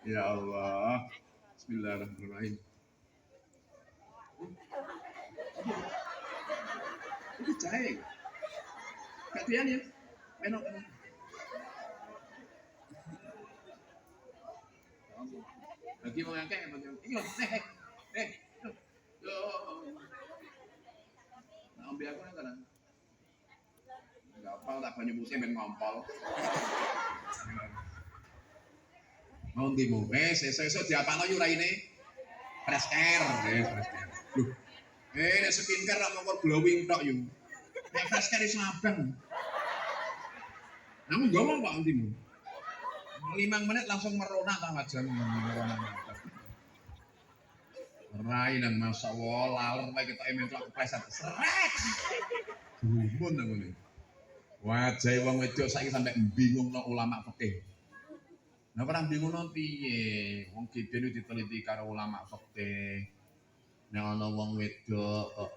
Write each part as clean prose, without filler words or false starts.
Ya Allah. Bismillahirrahmanirrahim. Ini jahe. Katian ya. Enak. Lagi mau ngangkat apa? Iya, yo. Ambil aku nang kana. Enggak apa tak banyak musim ben ngompol. Mau ndimu? Sesuk diapakno yo raine. Fresh air, fresh air. Loh. Nek skincare rak mongko glowing tok yo. Nek fresh air iso abang. Namun ngomong Pak ndimu? 5 menit langsung merona ta wajan merona. Rai nang Masya Allah, laler wae kita mentok kepleset. Seret. Gumun nang ngene. Wajahe wong wedok saiki sampe bingungno ulama fikih. Nah, ora bingungno piye? Wong gedene diteliti karo ulama fikih. Nek ana wong wedok kok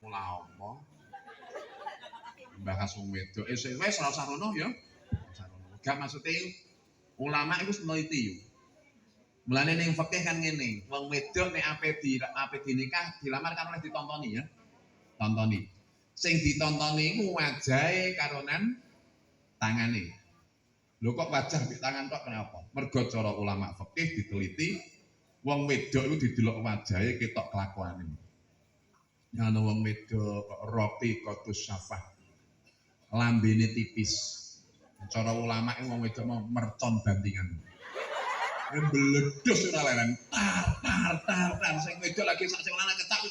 ulama bahas wong wedok. Wis ora usah rono ya. Gak maksudnya ulama itu meneliti yo. Mulane ning fikih kan ngene, wong wedok nek ape dinikah dilamar kan oleh ditontoni ya. Tontoni. Sing ditontoni iku wajahe karonan tangane. Lho kok wajah mbek tangan tok kenapa? Mergo cara ulama fikih diteliti wong wedok iku didelok wajahe ketok kelakuane. Ana wong wedok roti kotus syafah. Lambene tipis. Cara ulama itu wong wedok mau mercon bandingan. Mbledhos ora leren. Tar. Sing wedok lagi sak sing lanang ketak.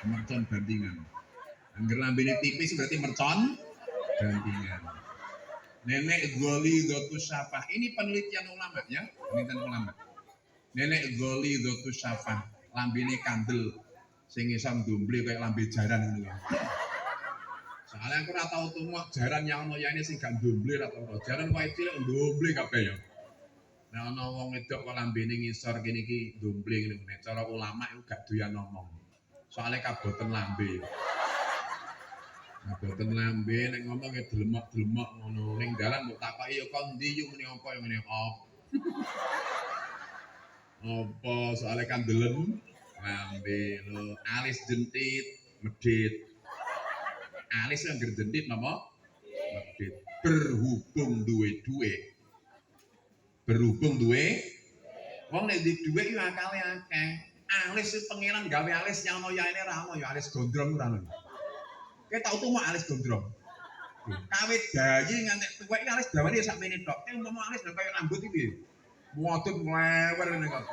Mercon bandingan. Angger lambene tipis berarti mercon bandingan. Nenek goli dotus syafah. Ini penelitian ulama ya, penelitian ulama. Nenek goli dotus syafah. Lambene kandel sing iso ndomble kayak lambe jaran ngono ya. Soalnya aku ora tau tuwa jaran yang ono yaene sing gak ndomble ra tau. Jaran wae cilik ndomble kabeh ya. Nek ana wong wedok kok lambene ngisor kene iki ndomble ngene. Nek cara ulama iku gak doyan ngomong. Soalnya kaboten lambe. Kaboten lambe nek ngomong ya delemak-delemak ngono. Ning dalan mbok takoki ya kon ndi yu muni apa ya ngene op. Apa soalnya kandelen lambe lho alis jentit medhit. Alis yang gerjendit napa? Medhit. Berhubung duwe duwe. Berhubung duwe wong nek di duwe iki akale akeh. Alis iki pangeran gawe alis yang ono yaene ra ono ya alis gondrong ora ono. Kowe tau tuh mau alis gondrong. Kawit bayi nganti tuwek iki alis dawane sak mene tok. Umpama alis kaya rambut iki. Modut mlewer ngene kok.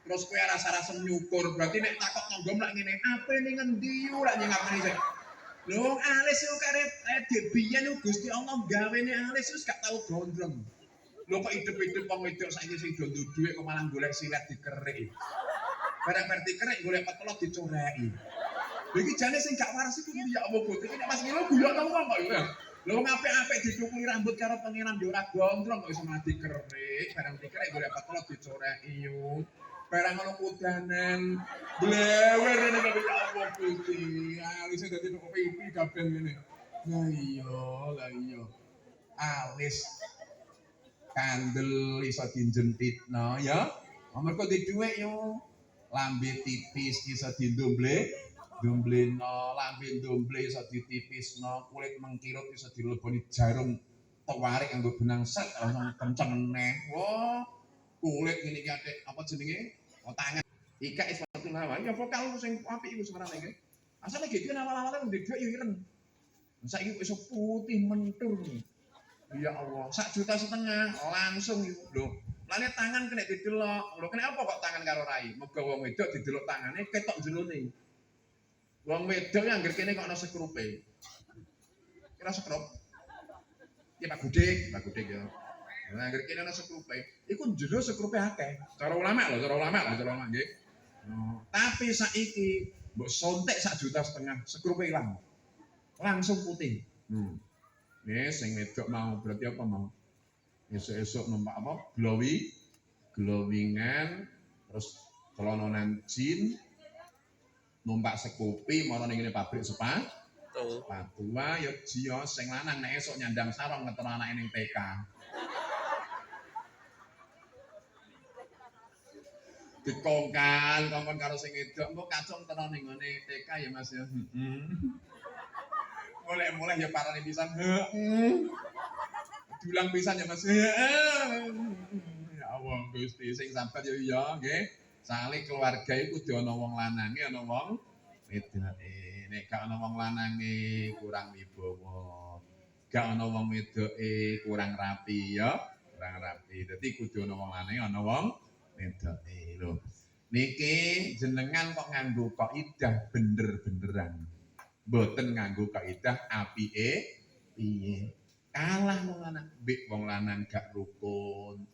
Terus kowe rasa-rasa nyukur berarti nek takok tanggam lak ngene, "Ape ning ngendi ora nyingapne sik?" Lho alis yo karep biyen Gusti Allah gawene alis wis gak tau gondrong. Lho kok hidup-hidup wong wedok saiki sing do duwe kok malah golek silet dikeriki. Barang dikeriki golek petelok dicoreki. Lho iki jane sing gak waras iku ya Allah Gusti nek Mas Milo guyon nang wong kok ya. Lho wong apik-apik dicukuli rambut karo pangeran yo ora gondrong kok iso mati dikerik, barang dikeriki golek petelok dicoreki yo. Barang ngono kudanan blewer ngene kok ya Allah Gusti. Alis dadi kok pipi kabeh ngene. Lah iya. Alis kandel iso dinjentitno ya. Mergo di dhuwit yo. Lambe tipis iso dindomble, dombleno, lambe ndomble iso ditipisno, kulit mengkirut iso dileboni jarum tewarik kanggo benang set langsung kenceng neh. Wah, kulit ngene iki atik apa jenenge? Tangan. Ika iswatu nawa. Ya vokal sing apik iku sekarang iki. Asale gitu awal-awale ndek dhuwit yo ireng. Saiki iso putih mentur. Ya Allah, 1,5 juta langsung lho. Lane tangan kena didelok. Lho kena apa kok tangan karo rai? Muga wong wedok didelok tangane ketok jerone. Wong wedok yang anggere kene kok ana sekrupe. Kira sekrup. Ya Pak Gudik ya. Nah, anggere kene ana sekrupe. Iku jero sekrupe akeh. Cara ulama nggih. Tapi saiki mbok sontek 1,5 juta sekrupe ilang. Langsung putih. Nih, sing wedok mau berarti apa mau? Esok-esok numpak apa? Glowingan, terus kelononan jin, numpak sekupi, mau ning ngene pabrik sepatu. Sepatu wae ya jios sing lanang nek esuk nyandang sarung ngetero anake ning TK. Dikongkan karo sing wedok engko kacung tero ning ngene TK ya Mas ya. Heeh. Mulai ya parane pisan. Heeh. Dulang pisan ya Mas. Heeh. Ya Allah Gusti sing sabar ya iya nggih. Sale keluarga iku kudu ana wong lanange ana wong wedoke. Nek gak ana wong lanange kurang wibawa. Gak ana wong wedoke kurang rapi ya. Kurang rapi. Dadi kudu ana wong lanange ana wong wedoke lho. Niki jenengan kok nganggo kaidah bener-beneran. Mboten nganggo kaidah apike piye. Kalah wong lanang, mbek wong lanang gak rukun.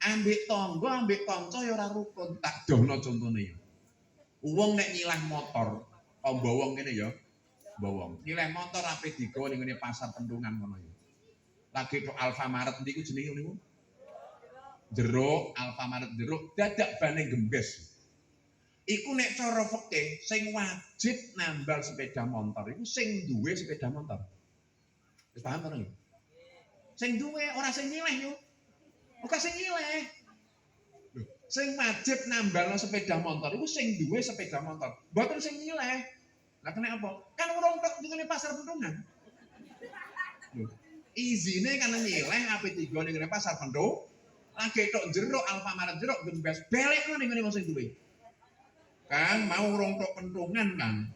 Ambek tangga, ambek kanca ya ora rukun. Tak dohno contone ya. Wong nek nyilah motor, mbawong ngene ya. Mbawong. Nyilah motor ape digawa ning ngene pasar Pendungan ngono ya. Lagi tok Alfamaret niku jenenge niku. Jeruk, Alfamaret jeruk dadak bane gembes. Iku nek cara fikih sing wajib nambal sepeda motor iku sing duwe sepeda motor. Wis paham to? Sing duwe ora sing nyileh yo. Ora sing nyileh. Lho, sing wajib nambal sepeda motor iku sing duwe sepeda motor. Mboten sing nyileh. Lah kena apa? Kan urung tok ning pasar Pendungan. Lho, izine kan nyileh ape digo ning pasar Pendungan. Lagi tok jeruk Alfamaret jeruk gembes belekno ning ngene wong sing duwe. Kan mau urung tok Pendungan kan.